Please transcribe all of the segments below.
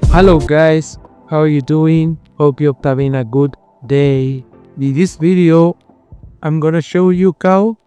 Hello guys, how are you doing? Hope you're having a good day. In this video, I'm gonna show you how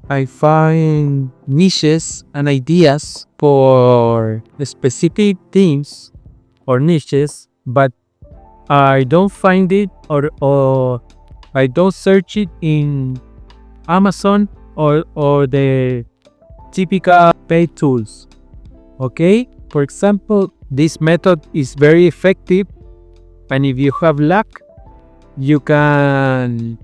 I find niches and ideas for specific themes or niches, but I don't find it or I don't search it in Amazon or the typical paid tools. Okay? For example, this method is very effective, and if you have luck, you can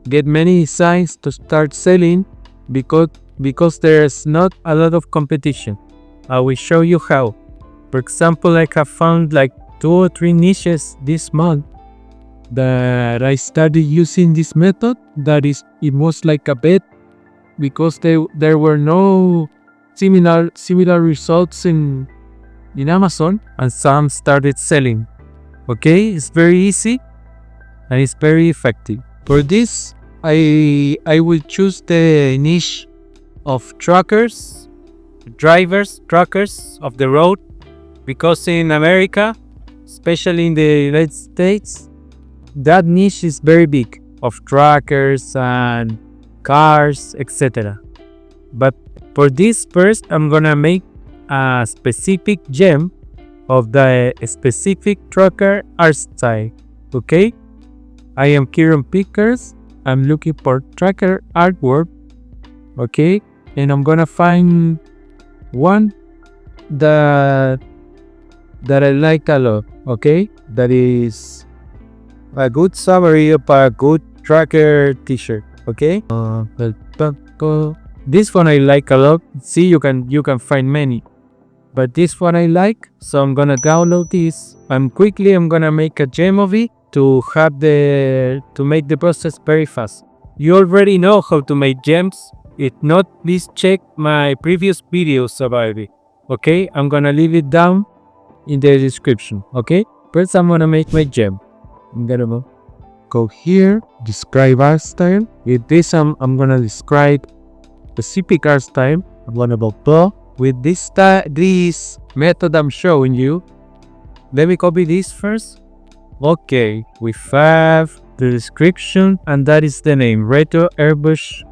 get many designs to start selling because there's not a lot of competition. I will show you how. For example, I have found like 2 or 3 niches this month that I started using this method. It was like a bet because there were no similar results in Amazon, and some started selling. Okay, it's very easy and it's very effective. For this, I will choose the niche of truckers of the road, because in America, especially in the United States, that niche is very big, of truckers and cars, etc. But for this first, I'm gonna make a specific gem of the specific trucker art style. Okay, I am here on Pickers. I'm looking for trucker artwork. Okay, and I'm gonna find one that I like a lot. Okay, that is a good summary of a good trucker t-shirt. Okay, this one I like a lot. See, you can find many, but this one I like, so I'm gonna download this and quickly I'm gonna make a gem of it to make the process very fast. You already know how to make gems. If not, please check my previous videos about it. Okay, I'm gonna leave it down in the description. Okay, first I'm gonna make my gem. I'm gonna go here, describe art style. With this, I'm gonna describe specific art style. I'm gonna go with this method I'm showing you. Let me copy this first. Okay, we have the description, and that is the name, Retro Airbrush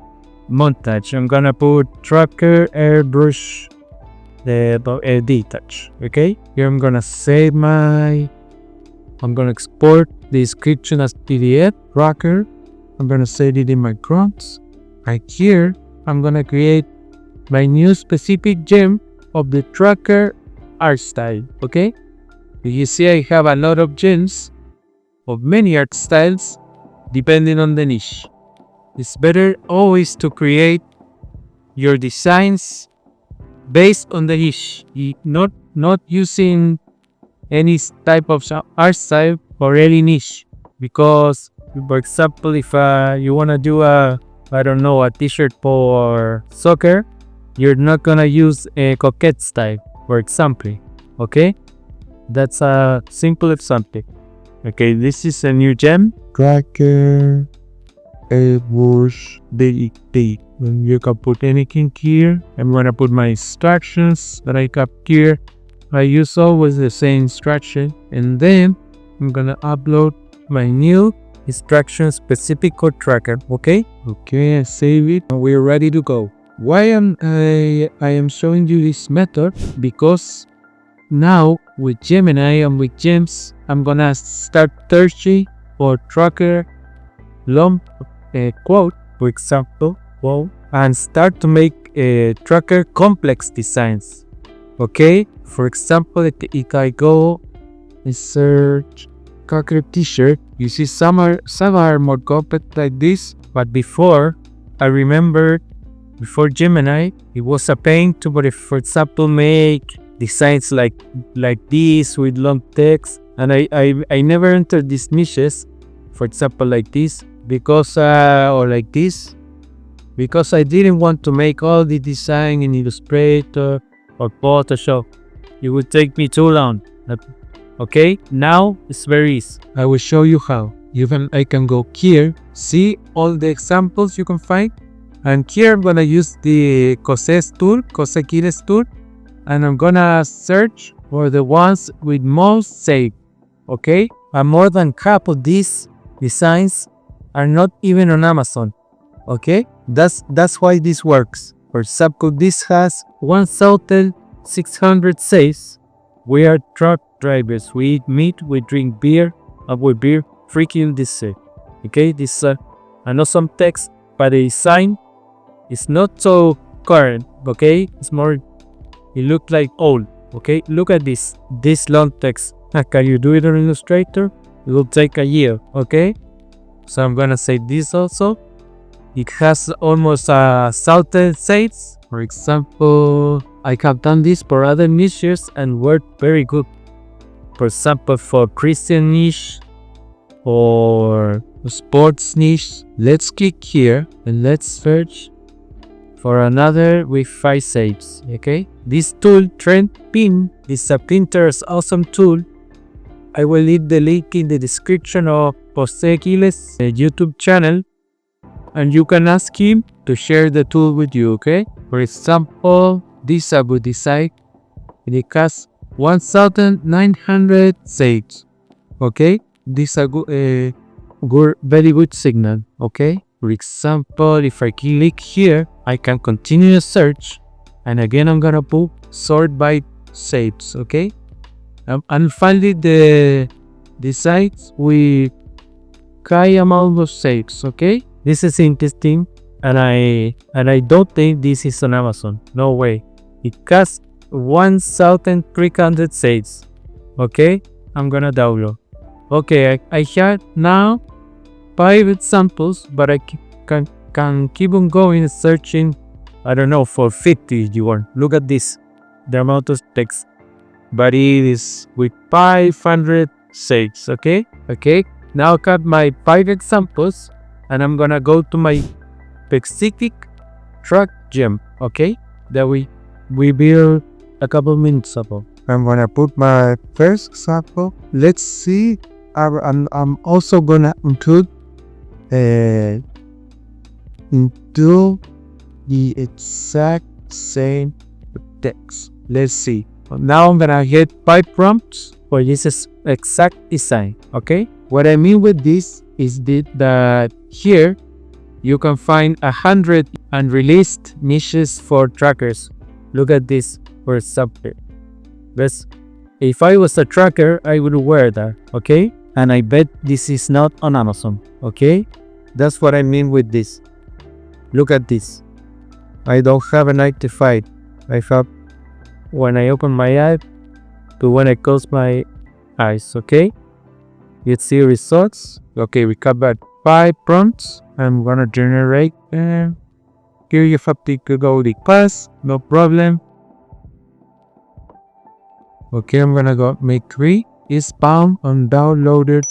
Montage. I'm gonna put Trucker Airbrush Detach. Okay, here I'm gonna I'm gonna export the description as PDF. Trucker. I'm gonna save it in my prompts. Right here, I'm gonna create my new specific gem of the trucker art style. Okay, you see I have a lot of gems of many art styles depending on the niche. It's better always to create your designs based on the niche, not using any type of art style for any niche. Because, for example, if you want to do a t-shirt for soccer, you're not gonna use a coquette style, for example. Okay, that's a simple example. Okay, this is a new gem. Tracker airbrush DT. You can put anything here. I'm gonna put my instructions that I got here. I use always the same instruction, and then I'm gonna upload my new instruction specific code tracker. Okay, I save it. We're ready to go. Why I am showing you this method? Because now with Gemini and with gems, I'm gonna start searching for trucker long quote, for example, and start to make trucker complex designs. Okay, for example, if I go and search trucker t-shirt, you see some are more complex like this, but before, I remember before Gemini, it was a pain to, for example, make designs like this with long text, and I never entered these niches, for example, like this, because or like this, because I didn't want to make all the design in Illustrator or Photoshop. It would take me too long. Okay, now it's very easy. I will show you how. I can go here, see all the examples you can find, and here I'm gonna use the Cose Keys tool, and I'm gonna search or the ones with most save, okay? And more than half of these designs are not even on Amazon, okay? That's why this works. For example, this has 1,600 saves. We are truck drivers. We eat meat, we drink beer, and we beer freaking this save. Okay, this is an awesome text, but the design is not so current, okay? It's more, it looks like old, okay? Look at this long text. Can you do it on Illustrator? It will take a year, okay? So I'm gonna say this also. It has almost 1,000 saves. For example, I have done this for other niches and worked very good. For example, for Christian niche or sports niche. Let's click here and let's search for another with 5 saves, okay? This tool, Trend Pin, is a Pinterest awesome tool. I will leave the link in the description of Jose Aquiles' YouTube channel, and you can ask him to share the tool with you, okay? For example, this is a good design. It has 1,900 saves, okay? This is a good, very good signal, okay? For example, if I click here, I can continue the search, and again I'm gonna put sort by saves, okay? And finally the sites with high amount of saves, okay? This is interesting, and I don't think this is on Amazon. No way. It has 1,300 saves, okay? I'm gonna download. Okay, I have now 5 examples, but I can keep on going searching, I don't know, for 50 if you want. Look at this, the amount of text. But it is with 500 saves, okay? Okay, now I got my 5 examples, and I'm gonna go to my specific truck gem, okay? That we built a couple minutes ago. I'm gonna put my first example. Let's see. I'm also gonna include into the exact same text. Let's see. Now I'm gonna get 5 prompts for this exact design, okay? What I mean with this is that here you can find 100 unreleased niches for trackers. Look at this, for example. If I was a tracker, I would wear that, okay? And I bet this is not on Amazon, okay? That's what I mean with this. Look at this. I don't have a 9 to 5. I have when I open my eye to when I close my eyes, okay? You see results. Okay, we covered 5 prompts. I'm gonna generate here you have to go the class, no problem. Okay, I'm gonna go make 3 is bound and downloaded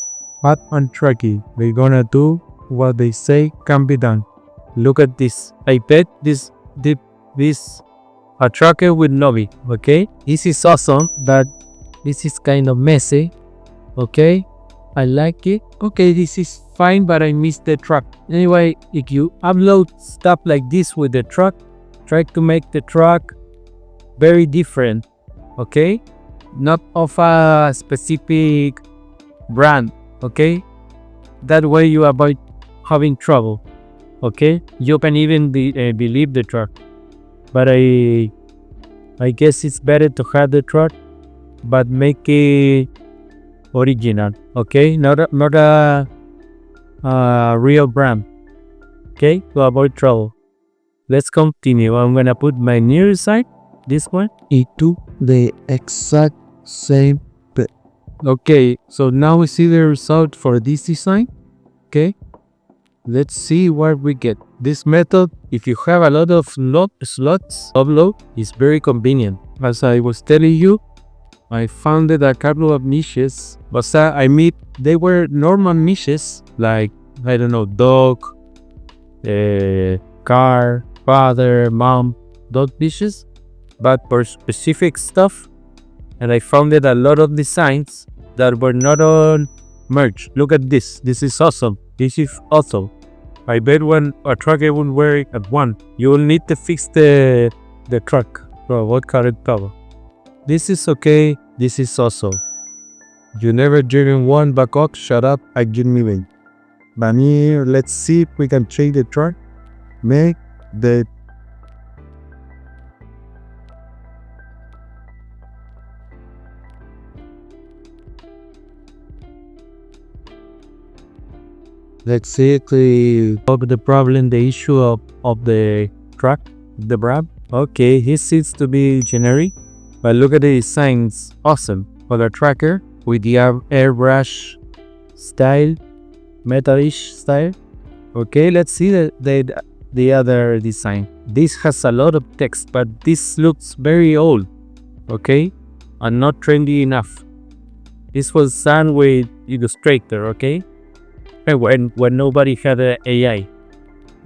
but on tracking. They're gonna do what they say can be done. Look at this. I bet this a tracker with Novi, okay? This is awesome, but this is kind of messy, okay? I like it. Okay, this is fine, but I missed the truck. Anyway, if you upload stuff like this with the truck, try to make the truck very different, okay? Not of a specific brand, okay? That way you avoid having trouble, okay? You can even believe the truck. But I guess it's better to have the truck, but make it original, okay? Not a real brand, okay? To avoid trouble. Let's continue. I'm gonna put my new design, this one, into the exact same bit. Okay, so now we see the result for this design, okay? Let's see what we get. This method, if you have a lot of slots upload, is very convenient. As I was telling you, I founded a couple of niches, but they were normal niches like, I don't know, dog, car, father, mom, those niches, but for specific stuff. And I founded a lot of designs that were not on merch. Look at this. This is awesome. This is awesome. I bet when a trucker won't wear it at one, you will need to fix the truck for what current power. This is okay. This is also. You never driven one back up, shut up, I give me way. But here, let's see if we can change the track. Make the let's see the problem, the issue of the track, the brab. Okay, he seems to be generic, but look at the designs, awesome. For the tracker with the airbrush style, metalish style. Okay, let's see the other design. This has a lot of text, but this looks very old, okay, and not trendy enough. This was done with Illustrator, okay, when nobody had an AI.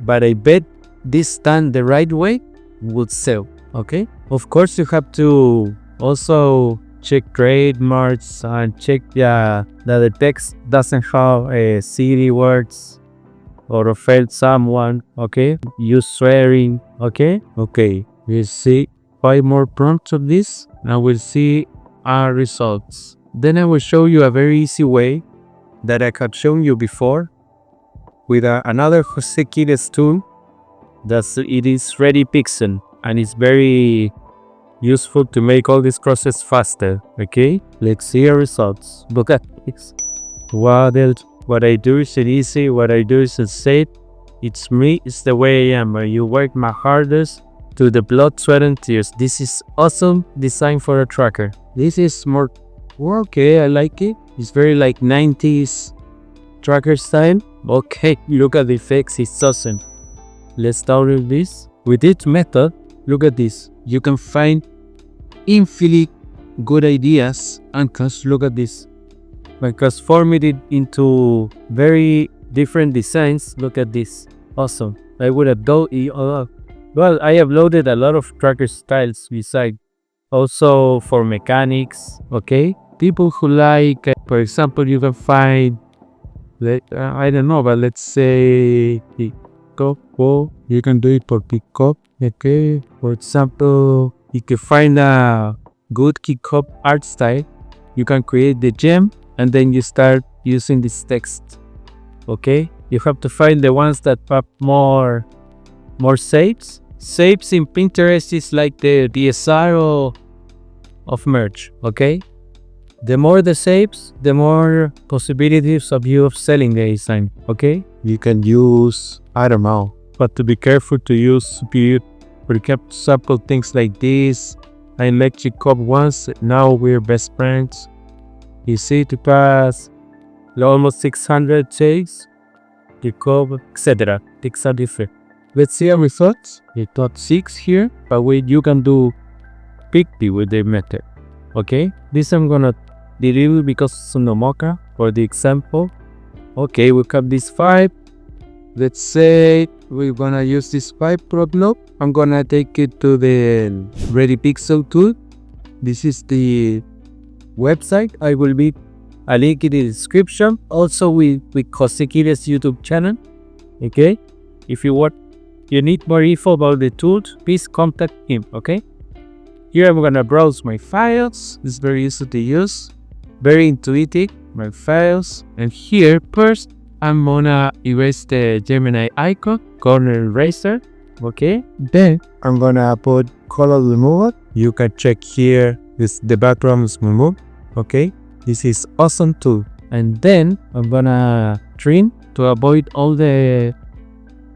But I bet this done the right way would sell, okay. Of course, you have to also check trademarks and check that the text doesn't have city words or offend someone, okay. Use swearing, okay. We'll see 5 more prompts of this. Now we'll see our results. Then I will show you a very easy way that I have shown you before with another Jose Quiles tool. It is Readypixl, and it's very useful to make all this process faster, okay. Let's see our results. Look at this. What I do is easy, what I do is safe. It's me, it's the way I am. You work my hardest to the blood, sweat, and tears. This is awesome design for a tracker. This is more okay, I like it. It's very like 90s tracker style. Okay, look at the effects, it's awesome. Let's download this. With this method, look at this. You can find infinite good ideas and look at this. I transformed it into very different designs. Look at this. Awesome. I would have done it. Well, I have loaded a lot of tracker styles beside. Also for mechanics, okay? People who like, for example, you can find, I don't know, but let's say pickup. You can do it for pickup, okay? For example, you can find a good pickup art style. You can create the gem and then you start using this text, okay? You have to find the ones that have more shapes. Shapes in Pinterest is like the DSR of merch, okay? The more the shapes, the more possibilities of you of selling the design, okay? You can use, I don't know, but to be careful to use for example things like this. I like Jacob once, now we're best friends. You see, to pass almost 600 shapes, Jacob, etc. Things are different. Let's see our results. We got 6 here, but you can do 50 with the method, okay? This I'm gonna delete because it's no mocha for the example. Okay, we have this 5. Let's say we're gonna use this 5 problem. I'm gonna take it to the Readypixl tool. This is the website. I will be a link in the description. Also with Jose Quiles YouTube channel. Okay, if you need more info about the tools, please contact him. Okay, here I'm gonna browse my files. It's very easy to use, very intuitive. My files, and here first I'm gonna erase the Gemini icon, corner eraser. Okay, then I'm gonna put color removal. You can check here the background is removed. Okay, this is awesome too. And then I'm gonna trim to avoid all the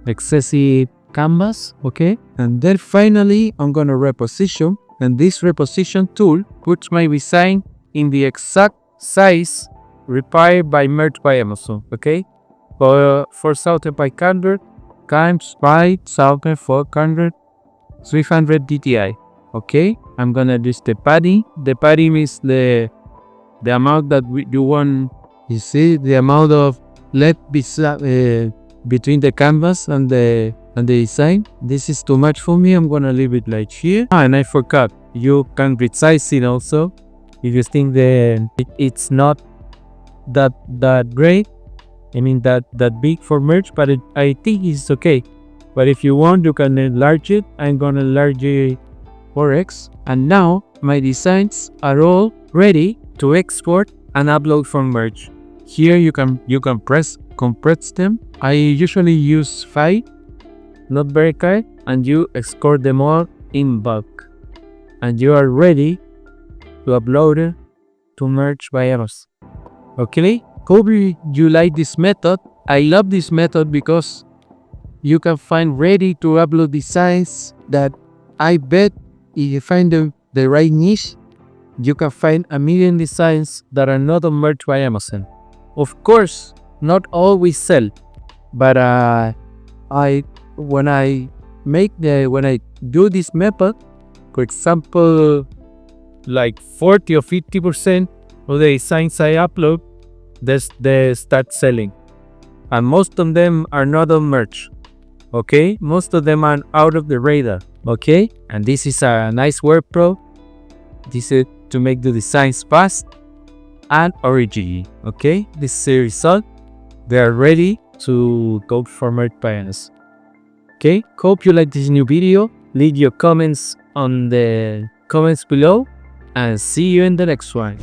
excessive canvas. Okay, and then finally I'm gonna reposition, and this reposition tool puts my design in the exact size required by merged by Amazon. Okay, for 4,500 times 5,400 300 DTI. Okay, I'm gonna use the padding. The padding is the amount that you want. You see the amount of lead between the canvas and the design. This is too much for me. I'm gonna leave it like here. And I forgot, you can resize it also if you think that it's not that great. I mean that big for merge, but I think it's okay. But if you want, you can enlarge it. I'm gonna enlarge it 4x. And now my designs are all ready to export and upload from merge. Here you can compress them. I usually use 5, not very high, and you export them all in bulk. And you are ready to upload it to merge by Amazon. Okay? Hope you like this method. I love this method because you can find ready to upload designs that I bet if you find the right niche, you can find a million designs that are not on merge by Amazon. Of course, not all we sell, but when I do this method, for example, like 40 or 50% of the designs I upload, they start selling, and most of them are not on merge. Okay, most of them are out of the radar. Okay, and this is a nice workflow. This is to make the designs fast and original. Okay, this is the result. They are ready to go for merge by us. Okay, hope you like this new video. Leave your comments on the comments below, and see you in the next one.